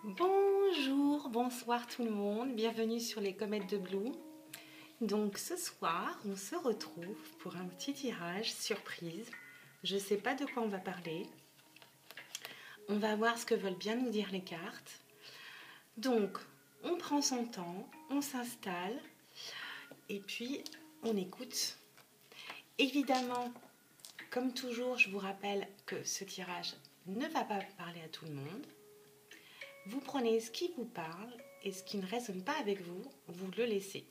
Bonjour, bonsoir tout le monde, bienvenue sur les comètes de Blue. Donc ce soir, on se retrouve pour un petit tirage surprise. Je ne sais pas de quoi on va parler. On va voir ce que veulent bien nous dire les cartes. Donc, on prend son temps, on s'installe et puis on écoute. Évidemment, comme toujours, je vous rappelle que ce tirage ne va pas parler à tout le monde. Vous prenez ce qui vous parle et ce qui ne résonne pas avec vous, vous le laissez.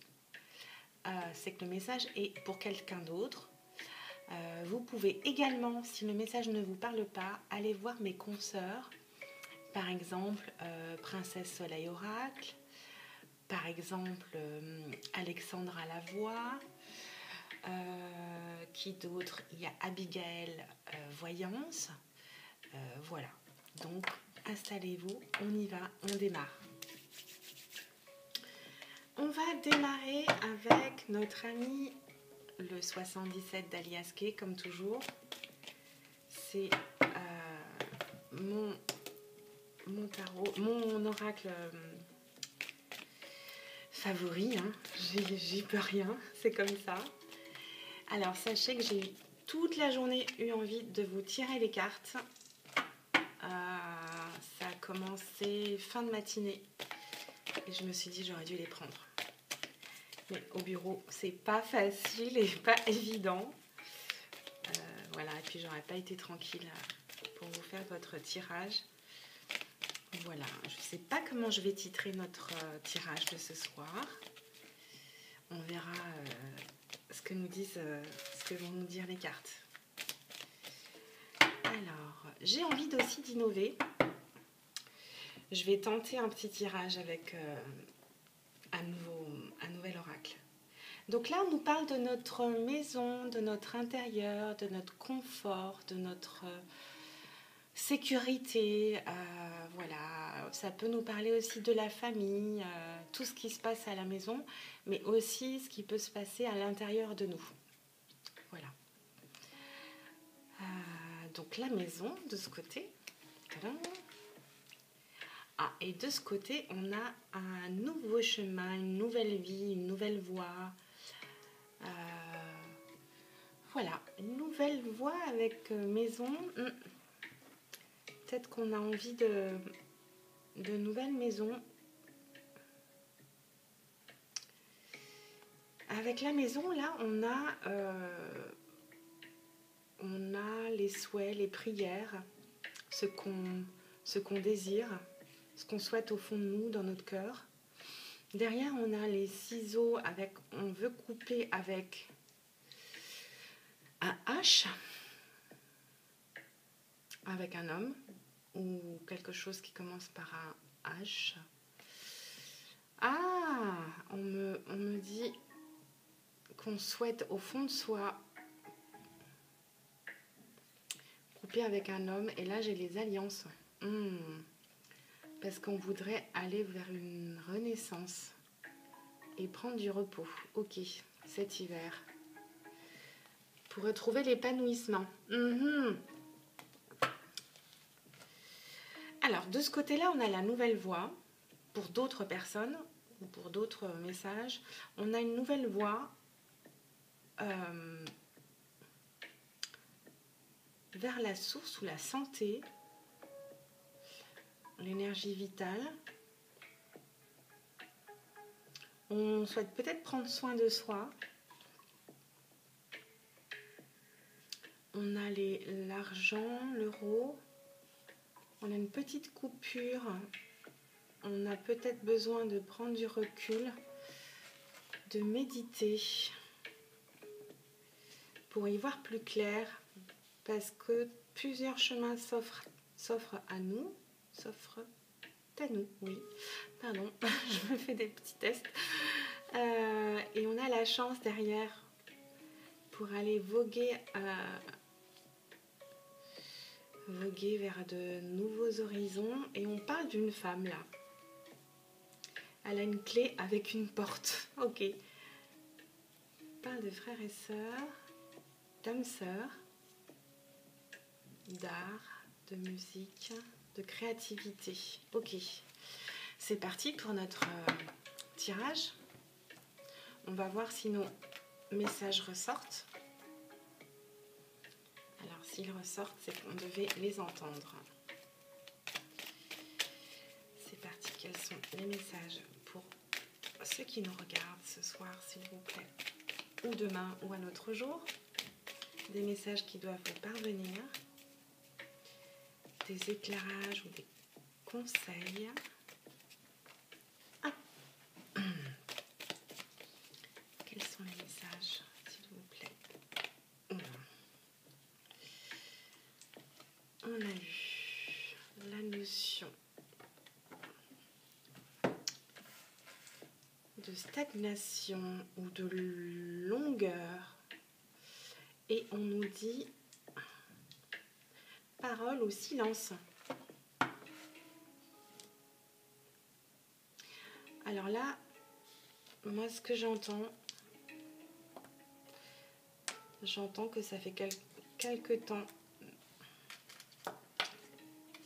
C'est que le message est pour quelqu'un d'autre. Vous pouvez également, si le message ne vous parle pas, aller voir mes consoeurs. Par exemple, Princesse Soleil Oracle. Par exemple, Alexandra Lavoie. Qui d'autre? Il y a Abigail Voyance. Voilà. Donc, installez-vous, on y va, on démarre. On va démarrer avec notre ami le 77 d'Aliasqué, comme toujours. C'est mon tarot, mon oracle favori. Hein. J'y peux rien, c'est comme ça. Alors, sachez que j'ai toute la journée eu envie de vous tirer les cartes. Ça a commencé fin de matinée et je me suis dit j'aurais dû les prendre. Mais au bureau, c'est pas facile et pas évident. Voilà, et puis j'aurais pas été tranquille pour vous faire votre tirage. Voilà, je sais pas comment je vais titrer notre tirage de ce soir. On verra ce que vont nous dire les cartes. Alors, j'ai envie aussi d'innover. Je vais tenter un petit tirage avec un nouvel oracle. Donc là, on nous parle de notre maison, de notre intérieur, de notre confort, de notre sécurité. Voilà, ça peut nous parler aussi de la famille, tout ce qui se passe à la maison, mais aussi ce qui peut se passer à l'intérieur de nous. Voilà. Donc la maison, de ce côté. Tadam. Ah, et de ce côté, on a un nouveau chemin, une nouvelle vie, une nouvelle voie. Voilà, une nouvelle voie avec maison. Peut-être qu'on a envie de nouvelles maisons. Avec la maison, là, on a les souhaits, les prières, ce qu'on désire, ce qu'on souhaite au fond de nous, dans notre cœur. Derrière, on a les ciseaux on veut couper avec un H, avec un homme, ou quelque chose qui commence par un H. Ah, on me dit qu'on souhaite au fond de soi couper avec un homme, et là j'ai les alliances. Parce qu'on voudrait aller vers une renaissance et prendre du repos. Ok, cet hiver. Pour retrouver l'épanouissement. Alors, de ce côté-là, on a la nouvelle voie. Pour d'autres personnes ou pour d'autres messages, on a une nouvelle voie vers la source ou la santé, l'énergie vitale. On souhaite peut-être prendre soin de soi. On a l'argent, l'euro. On a une petite coupure. On a peut-être besoin de prendre du recul, de méditer pour y voir plus clair, parce que plusieurs chemins s'offrent à nous. S'offrent à nous, oui. Pardon, je me fais des petits tests. Et on a la chance derrière pour aller voguer vers de nouveaux horizons. Et on parle d'une femme là. Elle a une clé avec une porte. Ok. On parle de frères et sœurs, d'âmes sœurs, d'art, de musique. de créativité. Ok, c'est parti pour notre tirage. On va voir si nos messages ressortent. Alors s'ils ressortent, c'est qu'on devait les entendre. C'est parti, quels sont les messages pour ceux qui nous regardent ce soir, s'il vous plaît, ou demain ou un autre jour? Des messages qui doivent vous parvenir, des éclairages ou des conseils. Ah. Quels sont les messages, s'il vous plaît? On a eu la notion de stagnation ou de longueur et on nous dit parole ou silence. Alors là, moi ce que j'entends que ça fait quelque temps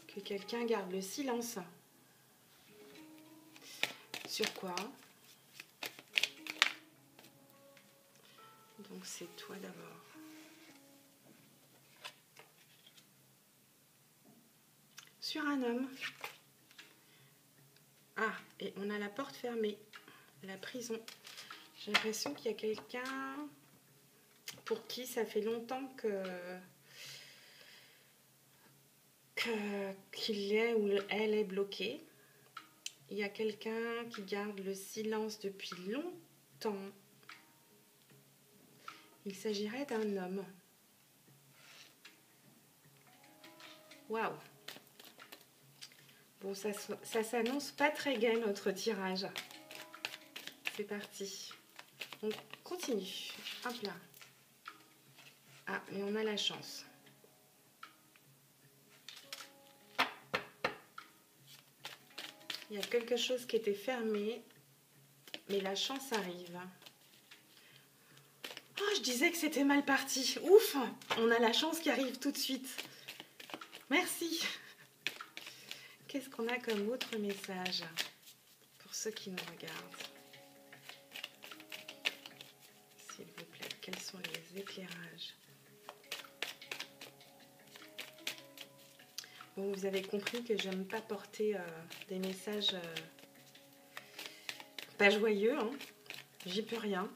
que quelqu'un garde le silence. Sur quoi? Donc c'est toi d'abord. Sur un homme. Ah, et on a la porte fermée, la prison. J'ai l'impression qu'il y a quelqu'un pour qui ça fait longtemps qu'il est ou elle est bloqué. Il y a quelqu'un qui garde le silence depuis longtemps. Il s'agirait d'un homme. Waouh! Bon, ça s'annonce pas très gai notre tirage. C'est parti. On continue. Hop là. Ah, mais on a la chance. Il y a quelque chose qui était fermé, mais la chance arrive. Oh, je disais que c'était mal parti. Ouf! On a la chance qui arrive tout de suite. Merci. Qu'est-ce qu'on a comme autre message pour ceux qui nous regardent? S'il vous plaît, quels sont les éclairages? Bon, vous avez compris que j'aime pas porter des messages pas joyeux, hein. J'y peux rien.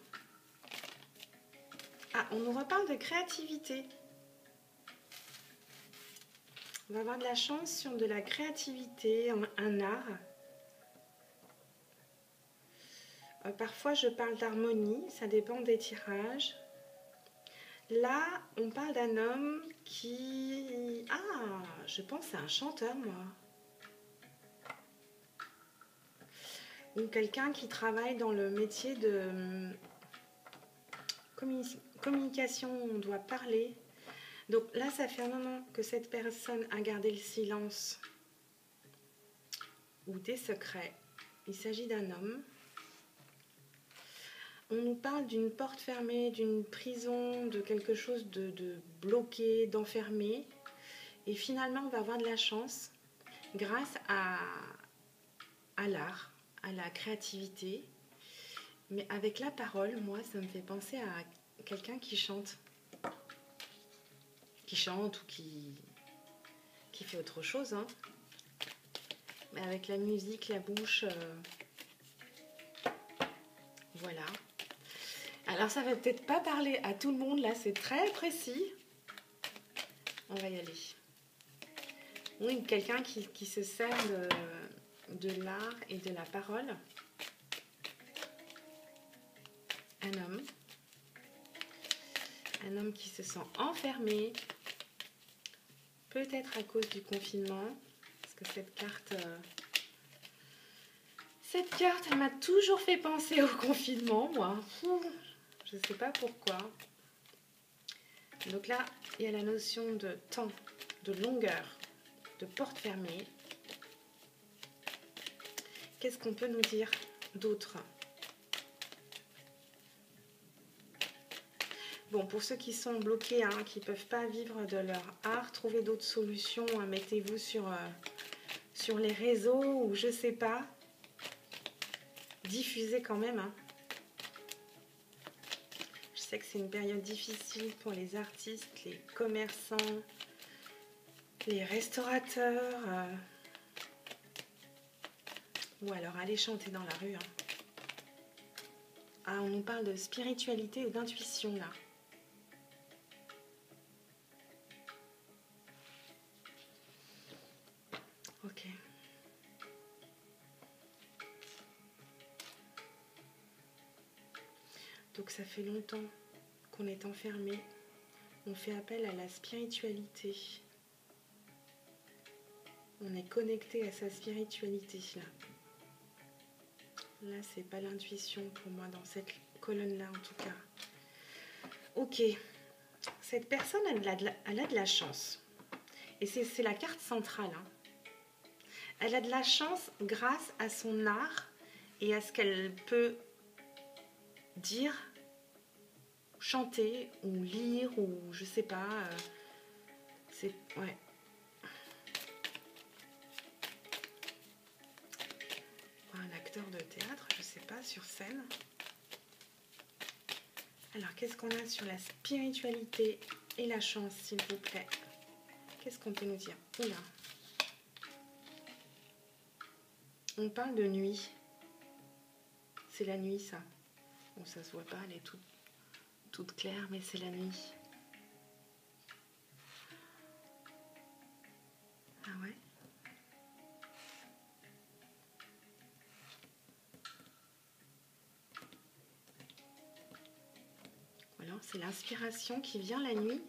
Ah, on nous reparle de créativité. On va avoir de la chance sur de la créativité, un art. Parfois, je parle d'harmonie, ça dépend des tirages. Là, on parle d'un homme qui... Ah, je pense à un chanteur, moi. Ou quelqu'un qui travaille dans le métier de communication, on doit parler. Donc là, ça fait un moment que cette personne a gardé le silence ou des secrets. Il s'agit d'un homme. On nous parle d'une porte fermée, d'une prison, de quelque chose de bloqué, d'enfermé. Et finalement, on va avoir de la chance grâce à l'art, à la créativité. Mais avec la parole, moi, ça me fait penser à quelqu'un qui chante. Qui chante ou qui fait autre chose, hein. Mais avec la musique, la bouche, voilà. Alors ça va peut-être pas parler à tout le monde, là c'est très précis. On va y aller. Oui, quelqu'un qui se sert de l'art et de la parole. Un homme. Un homme qui se sent enfermé. Peut-être à cause du confinement. Parce que cette carte, elle m'a toujours fait penser au confinement, moi. Je ne sais pas pourquoi. Donc là, il y a la notion de temps, de longueur, de porte fermée. Qu'est-ce qu'on peut nous dire d'autre? Bon, pour ceux qui sont bloqués, hein, qui ne peuvent pas vivre de leur art, trouvez d'autres solutions. Mettez-vous sur sur les réseaux ou je sais pas. Diffuser quand même. Hein. Je sais que c'est une période difficile pour les artistes, les commerçants, les restaurateurs. Ou alors aller chanter dans la rue. Hein. Ah, on nous parle de spiritualité ou d'intuition là. Ok. Donc ça fait longtemps qu'on est enfermé. On fait appel à la spiritualité. On est connecté à sa spiritualité là. Là, c'est pas l'intuition pour moi dans cette colonne-là en tout cas. Ok. Cette personne, elle a de la chance. Et c'est la carte centrale. Hein. Elle a de la chance grâce à son art et à ce qu'elle peut dire, chanter ou lire ou je sais pas. C'est ouais. Un acteur de théâtre, je sais pas, sur scène. Alors, qu'est-ce qu'on a sur la spiritualité et la chance, s'il vous plaît? Qu'est-ce qu'on peut nous dire? Oula. On parle de nuit. C'est la nuit, ça. Bon, ça se voit pas, elle est toute claire, mais c'est la nuit. Ah ouais? Voilà, c'est l'inspiration qui vient la nuit.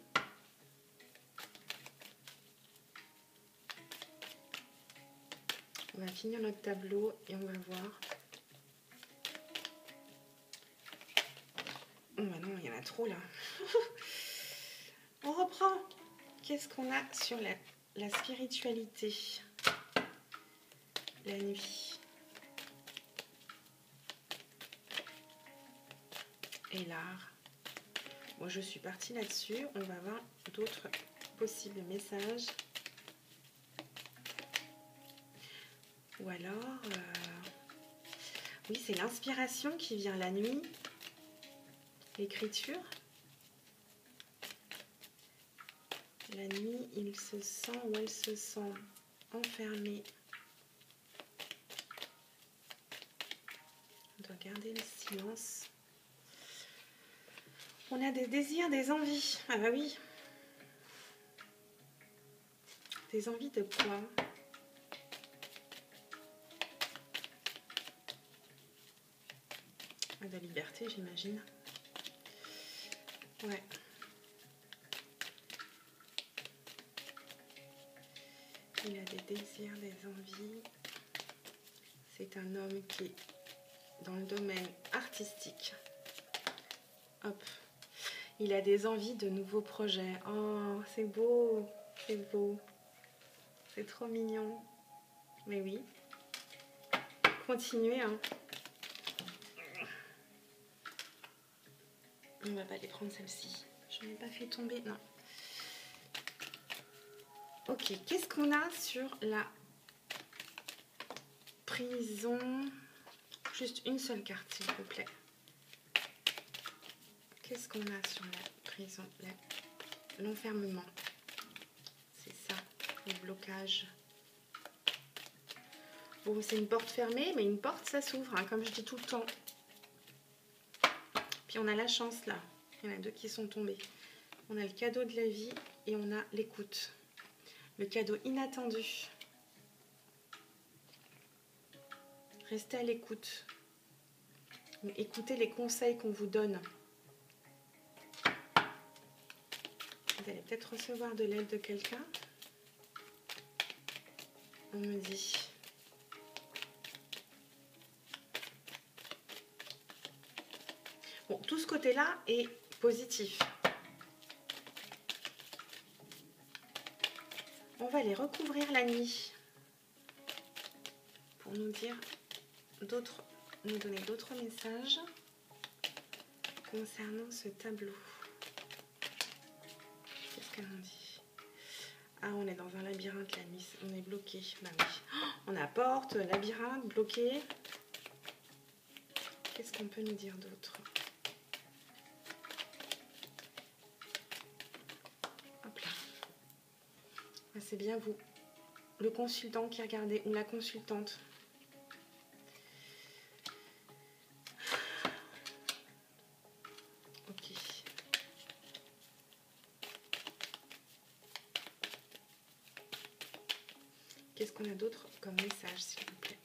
On va finir notre tableau et on va voir. Oh bah non, il y en a trop là. On reprend. Qu'est-ce qu'on a sur la spiritualité? La nuit. Et l'art. Moi, je suis partie là-dessus. On va voir d'autres possibles messages. Ou alors... oui, c'est l'inspiration qui vient la nuit. L'écriture. La nuit, il se sent ou elle se sent enfermée. On doit garder le silence. On a des désirs, des envies. Ah bah oui. Des envies de quoi? De liberté, j'imagine. Ouais. Il a des désirs, des envies. C'est un homme qui est dans le domaine artistique. Hop. Il a des envies de nouveaux projets. Oh, c'est beau. C'est beau. C'est trop mignon. Mais oui. Continuez, hein. On va pas les prendre celle-ci. Je n'ai pas fait tomber, non. Ok, qu'est-ce qu'on a sur la prison? Juste une seule carte, s'il vous plaît. Qu'est-ce qu'on a sur la prison? L'enfermement. C'est ça, le blocage. Bon, c'est une porte fermée, mais une porte, ça s'ouvre, hein, comme je dis tout le temps. Puis on a la chance, là. Il y en a deux qui sont tombés. On a le cadeau de la vie et on a l'écoute. Le cadeau inattendu. Restez à l'écoute. Écoutez les conseils qu'on vous donne. Vous allez peut-être recevoir de l'aide de quelqu'un. On me dit. Bon, tout ce côté-là est positif. On va aller recouvrir la nuit pour nous dire nous donner d'autres messages concernant ce tableau. Qu'est-ce qu'elle en dit? Ah, on est dans un labyrinthe la nuit, on est bloqué. Bah oui. Oh, on a porte, labyrinthe, bloqué. Qu'est-ce qu'on peut nous dire d'autre? Hop là. Ah, c'est bien vous. Le consultant qui regardait, ou la consultante. Ok. Qu'est-ce qu'on a d'autre comme message, s'il vous plaît,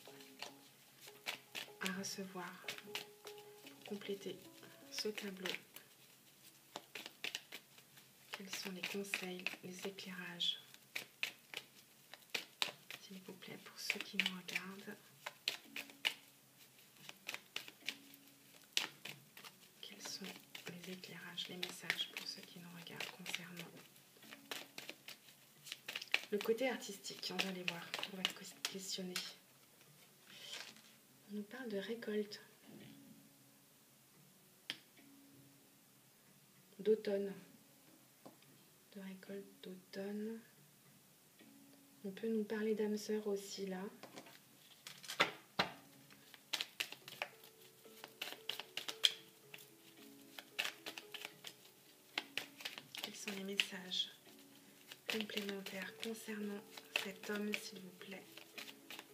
à recevoir pour compléter ce tableau? Quels sont les conseils, les éclairages, s'il vous plaît, pour ceux qui nous regardent? Quels sont les éclairages, les messages pour ceux qui nous regardent concernant le côté artistique? On va aller voir, on va questionner. On nous parle de récolte, d'automne, de récolte d'automne. On peut nous parler d'âme sœur aussi là. Quels sont les messages complémentaires concernant cet homme, s'il vous plaît,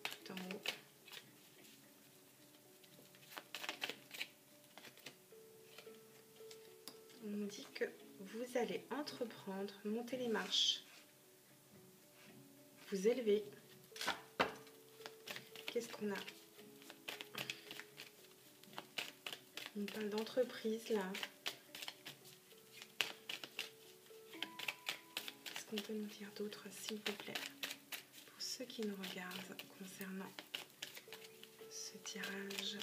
tout en haut? On nous dit que vous allez entreprendre, monter les marches, vous élever. Qu'est-ce qu'on a? On parle d'entreprise là. Qu'est-ce qu'on peut nous dire d'autre, s'il vous plaît, pour ceux qui nous regardent concernant ce tirage?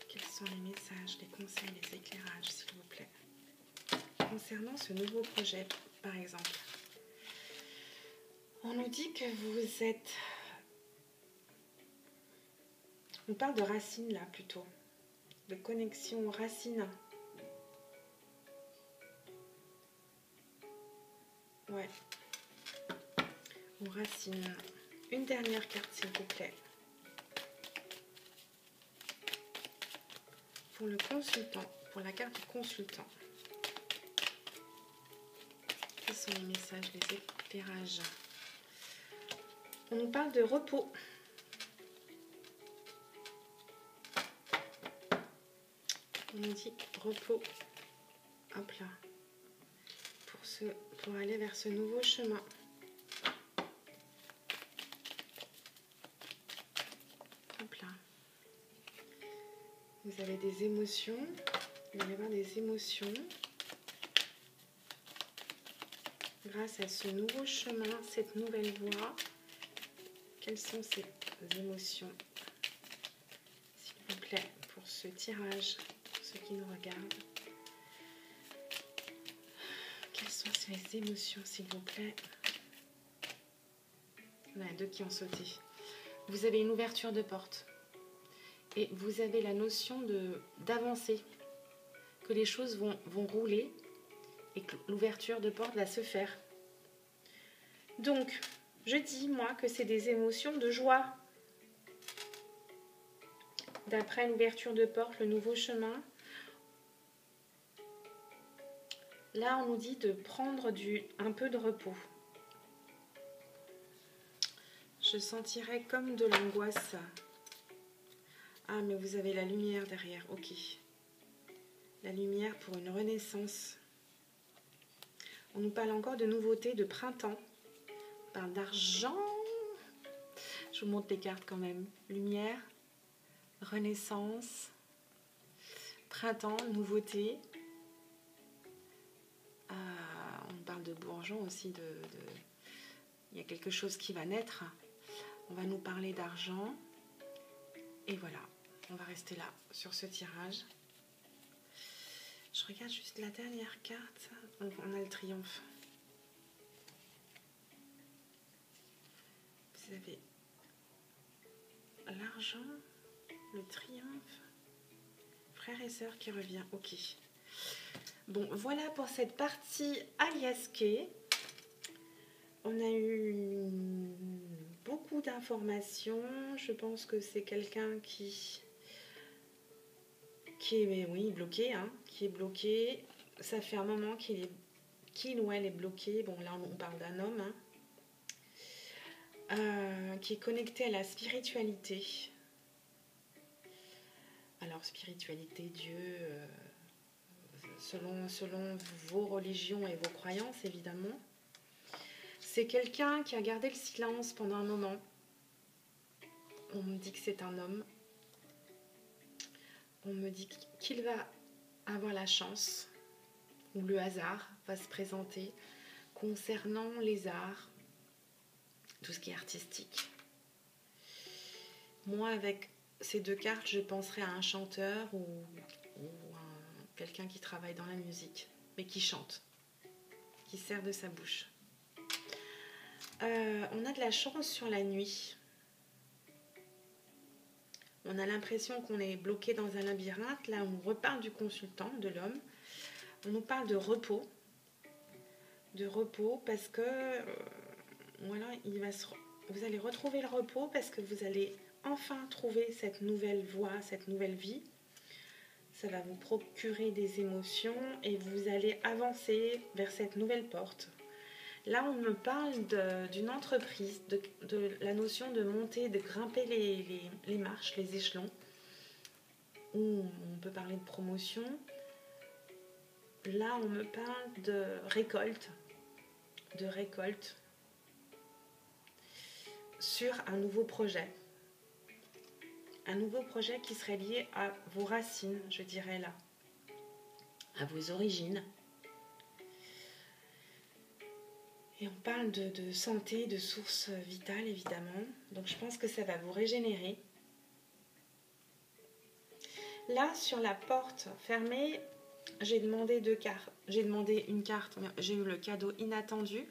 Quels sont les messages, les conseils, les éclairages, s'il vous plaît, concernant ce nouveau projet, par exemple? On nous dit que vous êtes... On parle de racines là plutôt, de connexion aux racines. Ouais, aux racines. Une dernière carte, s'il vous plaît, pour le consultant, pour la carte du consultant. Quels sont les messages, les éclairages? On nous parle de repos. On nous dit repos. Hop là. Pour aller vers ce nouveau chemin. Hop là. Vous avez des émotions. Vous allez avoir des émotions. Grâce à ce nouveau chemin, cette nouvelle voie. Quelles sont ces émotions, s'il vous plaît, pour ce tirage, pour ceux qui nous regardent? Quelles sont ces émotions, s'il vous plaît? Il y en a deux qui ont sauté. Vous avez une ouverture de porte et vous avez la notion d'avancer, que les choses vont rouler et que l'ouverture de porte va se faire. Donc, je dis, moi, que c'est des émotions de joie. D'après l'ouverture de porte, le nouveau chemin. Là, on nous dit de prendre un peu de repos. Je sentirais comme de l'angoisse. Ah, mais vous avez la lumière derrière. Ok. La lumière pour une renaissance. On nous parle encore de nouveautés, de printemps. On parle d'argent. Je vous montre les cartes quand même. Lumière, renaissance, printemps, nouveauté. On parle de bourgeon aussi. Il y a quelque chose qui va naître. On va nous parler d'argent. Et voilà, on va rester là sur ce tirage. Je regarde juste la dernière carte. On a le triomphe. Vous avez l'argent, le triomphe Frère et sœur qui revient, ok. Bon, voilà pour cette partie aliasquée. On a eu beaucoup d'informations. Je pense que c'est quelqu'un qui est oui, bloqué, hein, qui est bloqué. Ça fait un moment qu'il ou elle est bloqué. Bon, là, on parle d'un homme, hein, qui est connecté à la spiritualité. Alors, spiritualité, Dieu, selon vos religions et vos croyances, évidemment. C'est quelqu'un qui a gardé le silence pendant un moment. On me dit que c'est un homme. On me dit qu'il va avoir la chance, ou le hasard va se présenter concernant les arts, tout ce qui est artistique. Moi, avec ces deux cartes, je penserais à un chanteur ou quelqu'un qui travaille dans la musique, mais qui chante, qui sert de sa bouche. On a de la chance sur la nuit. On a l'impression qu'on est bloqué dans un labyrinthe. Là, on reparle du consultant, de l'homme. On nous parle de repos. De repos parce que voilà, vous allez retrouver le repos parce que vous allez enfin trouver cette nouvelle voie, cette nouvelle vie. Ça va vous procurer des émotions et vous allez avancer vers cette nouvelle porte. Là, on me parle d'une entreprise, de la notion de monter, de grimper les marches, les échelons. Ou on peut parler de promotion. Là, on me parle de récolte sur un nouveau projet. Un nouveau projet qui serait lié à vos racines, je dirais là, à vos origines. Et on parle de santé, de source vitale, évidemment. Donc, je pense que ça va vous régénérer. Là, sur la porte fermée, j'ai demandé deux cartes. J'ai demandé une carte. J'ai eu le cadeau inattendu.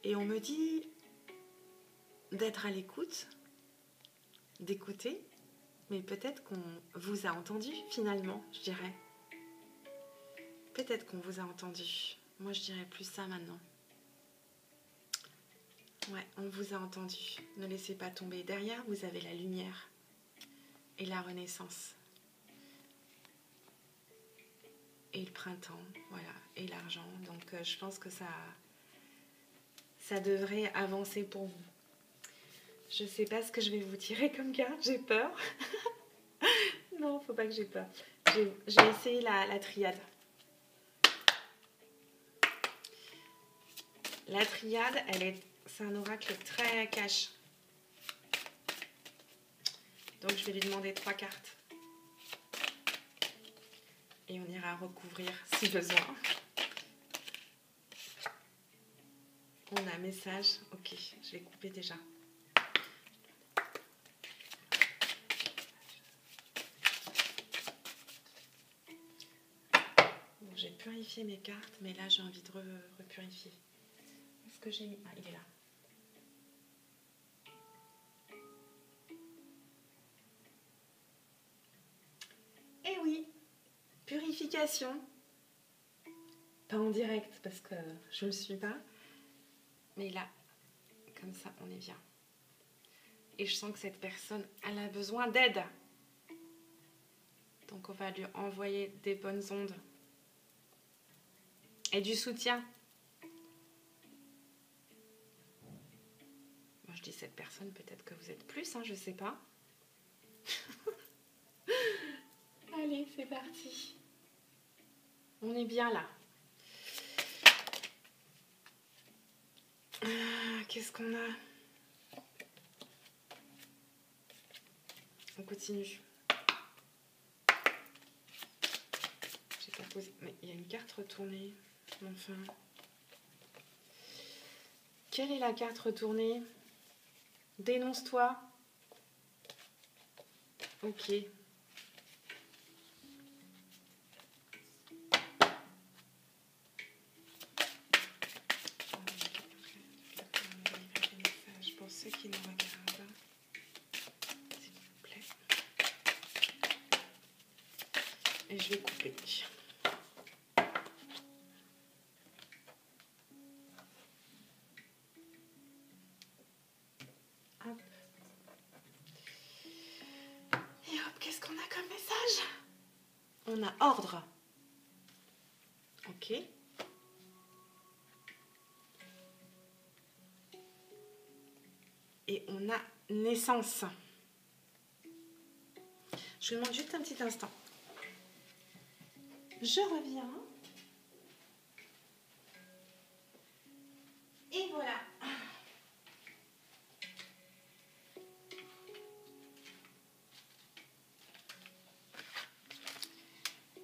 Et on me dit d'être à l'écoute, d'écouter. Mais peut-être qu'on vous a entendu, finalement, je dirais. Peut-être qu'on vous a entendu. Moi, je dirais plus ça maintenant. Ouais, on vous a entendu. Ne laissez pas tomber. Derrière, vous avez la lumière et la renaissance. Et le printemps, voilà, et l'argent. Donc, je pense que ça devrait avancer pour vous. Je ne sais pas ce que je vais vous tirer comme carte, j'ai peur. Non, faut pas que j'ai peur. J'ai essayé la triade. La triade, c'est un oracle très cash. Donc, je vais lui demander 3 cartes. Et on ira recouvrir si besoin. On a un message. Ok, je vais couper déjà. Bon, j'ai purifié mes cartes, mais là, j'ai envie de repurifier. Est-ce que j'ai mis... Ah, il est là. Eh oui, purification. Pas en direct, parce que je ne le suis pas. Mais là, comme ça, on est bien. Et je sens que cette personne, elle a besoin d'aide. Donc, on va lui envoyer des bonnes ondes. Et du soutien. Moi, je dis cette personne, peut-être que vous êtes plus, hein, je sais pas. Allez, c'est parti. On est bien là. Qu'est-ce qu'on a? On continue. J'ai pas posé... Mais il y a une carte retournée. Enfin. Quelle est la carte retournée? Dénonce-toi. Ok. Pour ceux qui nous regardent, s'il vous plaît. je vais couper. Hop. Et hop, qu'est-ce qu'on a comme message? On a ordre. Ok. Et on a naissance. Je vous demande juste un petit instant. Je reviens. Et voilà.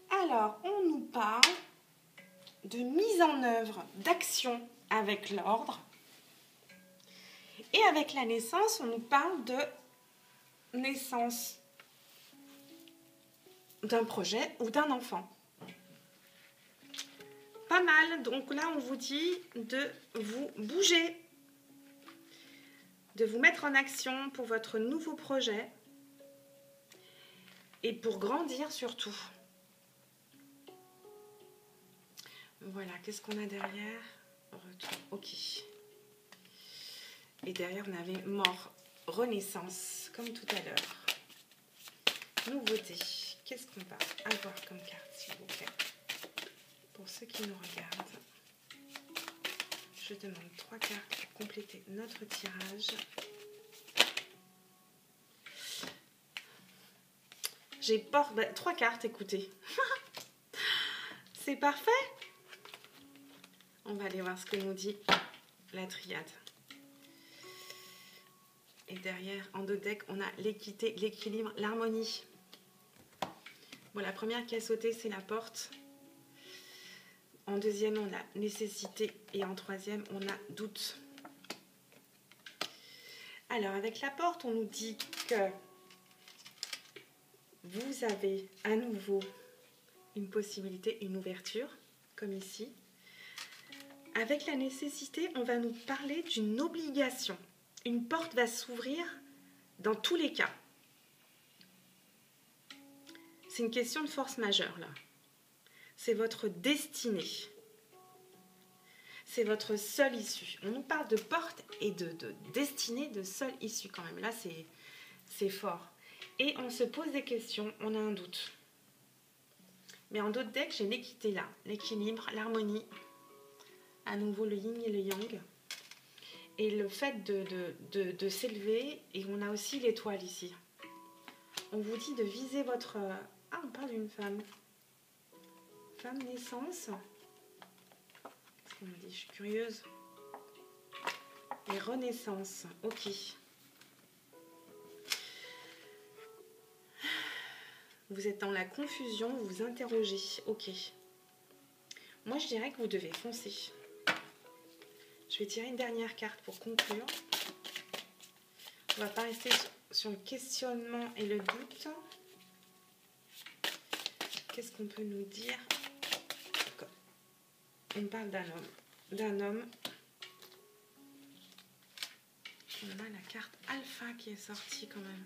Alors, on nous parle de mise en œuvre d'action avec l'ordre. Et avec la naissance, on nous parle de naissance d'un projet ou d'un enfant. Pas mal. Donc là, on vous dit de vous bouger, de vous mettre en action pour votre nouveau projet et pour grandir surtout. Voilà, qu'est-ce qu'on a derrière? Retour. Ok. Et derrière, on avait mort, renaissance, comme tout à l'heure. Nouveauté. Qu'est-ce qu'on va avoir comme carte, s'il vous plaît? Pour ceux qui nous regardent, je demande 3 cartes pour compléter notre tirage. J'ai 3 cartes, écoutez. C'est parfait. On va aller voir ce que nous dit la triade. Et derrière, en dos deck, on a l'équité, l'équilibre, l'harmonie. Bon, la première qui a sauté, c'est la porte. En deuxième, on a nécessité. Et en troisième, on a doute. Alors, avec la porte, on nous dit que vous avez à nouveau une possibilité, une ouverture, comme ici. Avec la nécessité, on va nous parler d'une obligation. Une porte va s'ouvrir dans tous les cas. C'est une question de force majeure, là. C'est votre destinée. C'est votre seule issue. On nous parle de porte et de destinée, de seule issue quand même. Là, c'est fort. Et on se pose des questions, on a un doute. Mais en d'autres decks, j'ai l'équité là, l'équilibre, l'harmonie. À nouveau le yin et le yang. Et le fait de s'élever. Et on a aussi l'étoile ici. On vous dit de viser votre... Ah, on parle d'une femme. Femme naissance. Qu'est-ce qu'on me dit? Je suis curieuse. Et renaissance. Ok. Vous êtes dans la confusion, vous vous interrogez. Ok. Moi, je dirais que vous devez foncer. Je vais tirer une dernière carte pour conclure. On va pas rester sur le questionnement et le doute. Qu'est-ce qu'on peut nous dire? On parle d'un homme. D'un homme. On a la carte alpha qui est sortie quand même.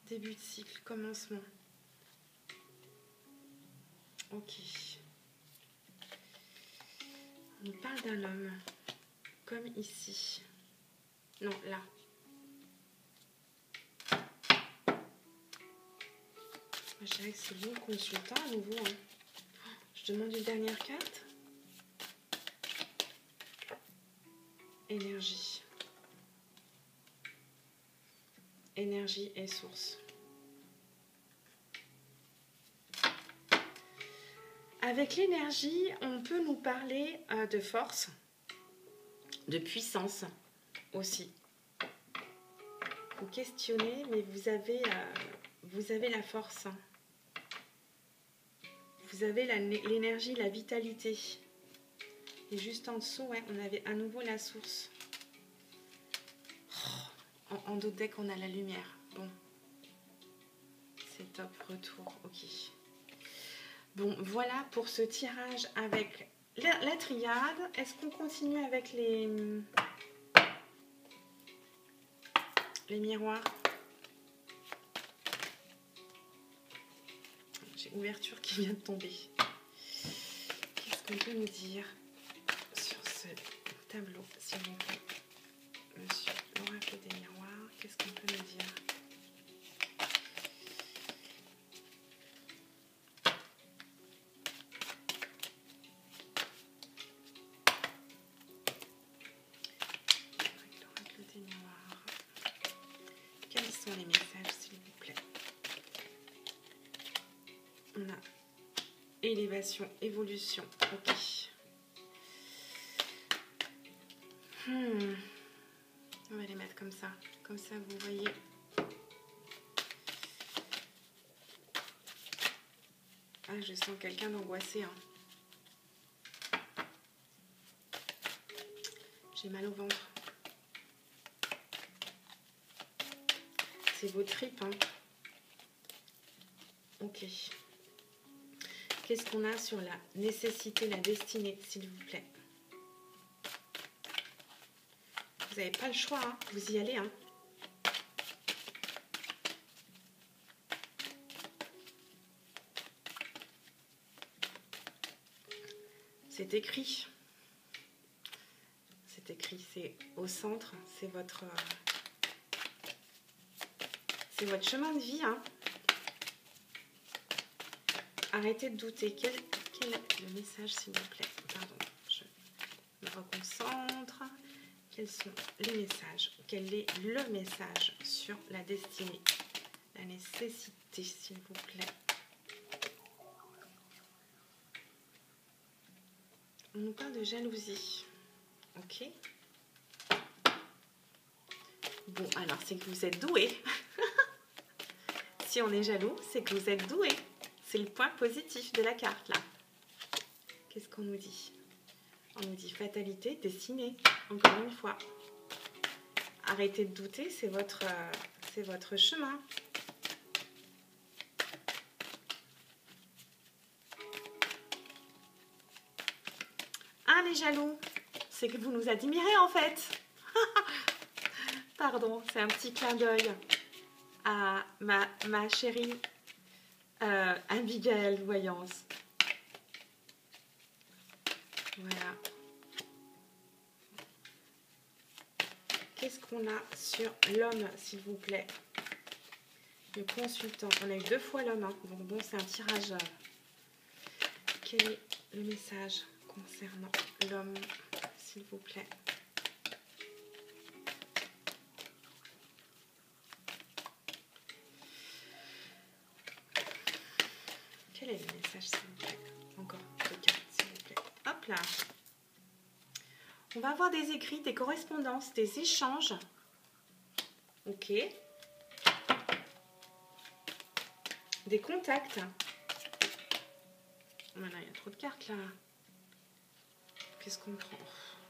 Début de cycle, commencement. Ok. On parle d'un homme. Comme ici. Non, là. Je dirais que c'est bon consultant à nouveau. Hein. Je demande une dernière carte. Énergie. Énergie et source. Avec l'énergie, on peut nous parler de force, de puissance aussi. Vous questionnez, mais vous avez la force. Vous avez l'énergie, la vitalité. Et juste en dessous, ouais, on avait à nouveau la source. En dos deck, on a la lumière. Bon. C'est top, retour. Ok. Bon, voilà pour ce tirage avec la triade. Est-ce qu'on continue avec les miroirs? J'ai ouverture qui vient de tomber. Qu'est-ce qu'on peut nous dire sur ce tableau, s'il vous plaît? Monsieur l'oracle des miroirs, qu'est-ce qu'on peut nous dire? L'oracle des miroirs. Quels sont les messages, s'il vous plaît? On a élévation, évolution, ok. On va les mettre comme ça vous voyez. Ah, je sens quelqu'un d'angoissé. Hein. J'ai mal au ventre. C'est vos tripes, hein. Ok. Qu'est-ce qu'on a sur la nécessité, la destinée, s'il vous plaît? Vous n'avez pas le choix, hein. Vous y allez. Hein. C'est écrit. C'est écrit, c'est au centre, c'est votre chemin de vie. Hein. Arrêtez de douter. Quel est le message, s'il vous plaît? Pardon, je me reconcentre. Quels sont les messages? Quel est le message sur la destinée? La nécessité, s'il vous plaît. On nous parle de jalousie. Ok. Bon, alors c'est que vous êtes doué. Si on est jaloux, c'est que vous êtes doué. C'est le point positif de la carte, là. Qu'est-ce qu'on nous dit? On nous dit fatalité, destinée. Encore une fois. Arrêtez de douter, c'est votre chemin. Ah, les jaloux, c'est que vous nous admirez, en fait. Pardon, c'est un petit clin d'œil à ma chérie Abigail Voyance. Voilà. Qu'est-ce qu'on a sur l'homme, s'il vous plaît? Le consultant. On a eu 2 fois l'homme. Hein. Bon, c'est un tirage. Quel est le message concernant l'homme, s'il vous plaît? Quel est le message, s'il vous plaît? Encore 2 cartes, s'il vous plaît. Hop là. On va avoir des écrits, des correspondances, des échanges. Ok. Des contacts. Voilà, il y a trop de cartes là. Qu'est-ce qu'on prend?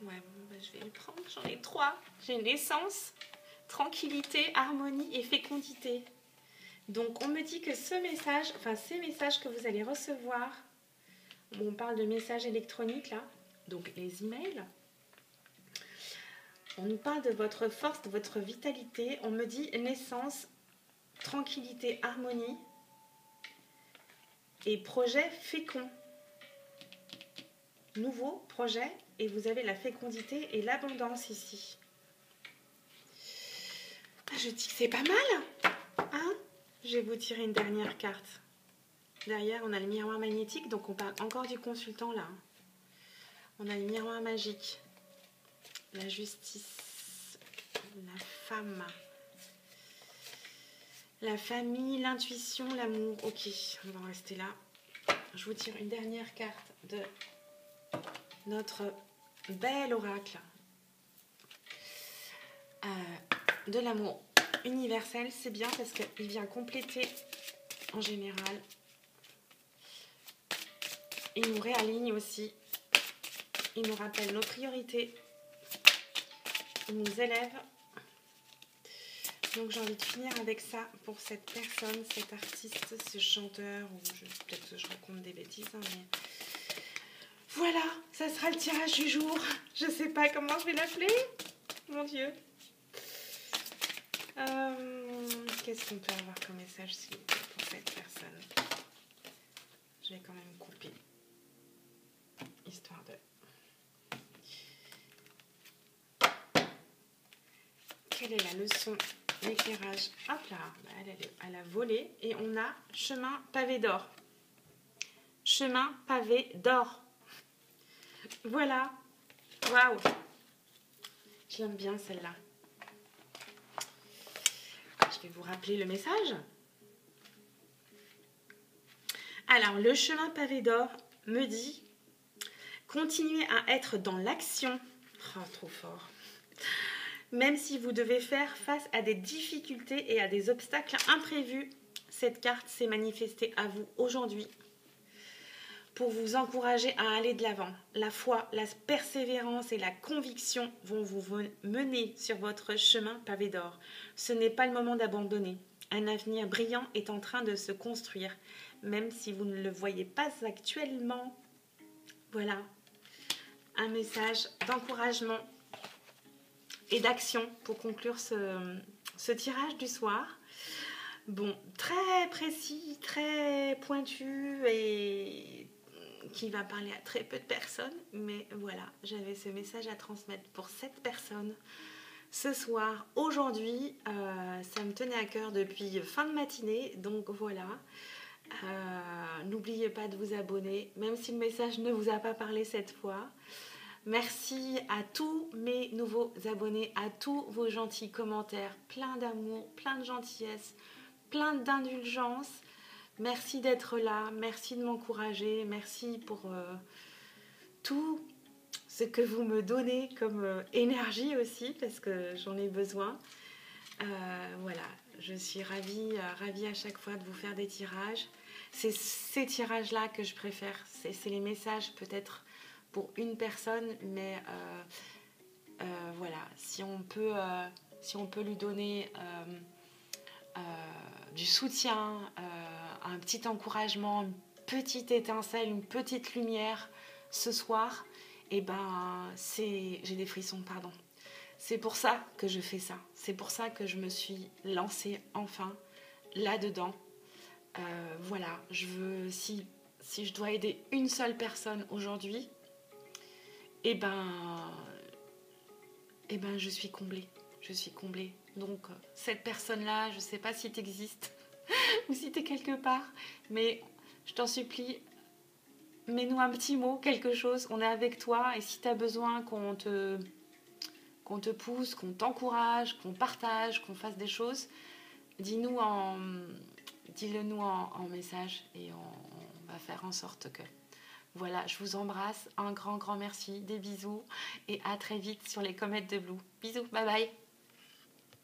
Ouais, bon, bah, je vais le prendre. J'en ai 3. J'ai naissance, tranquillité, harmonie et fécondité. Donc, on me dit que ce message, enfin, ces messages que vous allez recevoir, bon, on parle de messages électroniques là, donc les emails. On nous parle de votre force, de votre vitalité. On me dit naissance, tranquillité, harmonie et projet fécond. Nouveau projet et vous avez la fécondité et l'abondance ici. Je dis que c'est pas mal. Hein? Je vais vous tirer une dernière carte. Derrière, on a le miroir magnétique, donc on parle encore du consultant là. On a le miroir magique. La justice, la femme, la famille, l'intuition, l'amour. Ok, on va en rester là. Je vous tire une dernière carte de notre bel oracle de l'amour universel. C'est bien parce qu'il vient compléter en général. Il nous réaligne aussi. Il nous rappelle nos priorités. Il nous élève. Donc j'ai envie de finir avec ça pour cette personne, cet artiste, ce chanteur, ou peut-être que je raconte des bêtises, hein, mais voilà, ça sera le tirage du jour. Je sais pas comment je vais l'appeler, mon Dieu. Qu'est-ce qu'on peut avoir comme message s'il vous plaît pour cette personne? Je vais quand même couper, histoire de... Quelle est la leçon d'éclairage? Hop là, elle a volé. Et on a chemin pavé d'or. Chemin pavé d'or. Voilà. Waouh. Je l'aime bien celle-là. Je vais vous rappeler le message. Alors, le chemin pavé d'or me dit: continuez à être dans l'action. Oh, trop fort. Même si vous devez faire face à des difficultés et à des obstacles imprévus, cette carte s'est manifestée à vous aujourd'hui pour vous encourager à aller de l'avant. La foi, la persévérance et la conviction vont vous mener sur votre chemin pavé d'or. Ce n'est pas le moment d'abandonner. Un avenir brillant est en train de se construire, même si vous ne le voyez pas actuellement. Voilà, un message d'encouragement et d'action pour conclure ce tirage du soir. Bon, très précis, très pointu et qui va parler à très peu de personnes, mais voilà, j'avais ce message à transmettre pour cette personne ce soir, aujourd'hui. Ça me tenait à cœur depuis fin de matinée, donc voilà. N'oubliez pas de vous abonner, même si le message ne vous a pas parlé cette fois. Merci à tous mes nouveaux abonnés, à tous vos gentils commentaires, plein d'amour, plein de gentillesse, plein d'indulgence. Merci d'être là, merci de m'encourager, merci pour tout ce que vous me donnez comme énergie aussi, parce que j'en ai besoin. Voilà, je suis ravie à chaque fois de vous faire des tirages. C'est ces tirages-là que je préfère, c'est les messages peut-être pour une personne, mais voilà, si on peut lui donner du soutien, un petit encouragement, une petite étincelle, une petite lumière ce soir, et ben j'ai des frissons, pardon. C'est pour ça que je fais ça. C'est pour ça que je me suis lancée enfin là-dedans. Voilà, si je dois aider une seule personne aujourd'hui, et ben je suis comblée. Je suis comblée. Donc, cette personne-là, je ne sais pas si tu existes ou si tu es quelque part, mais je t'en supplie, mets-nous un petit mot, quelque chose. On est avec toi et si tu as besoin qu'on te pousse, qu'on t'encourage, qu'on partage, qu'on fasse des choses, dis-le nous en message et on va faire en sorte que... Voilà, je vous embrasse, un grand merci, des bisous et à très vite sur les comètes de Blue. Bisous, bye bye.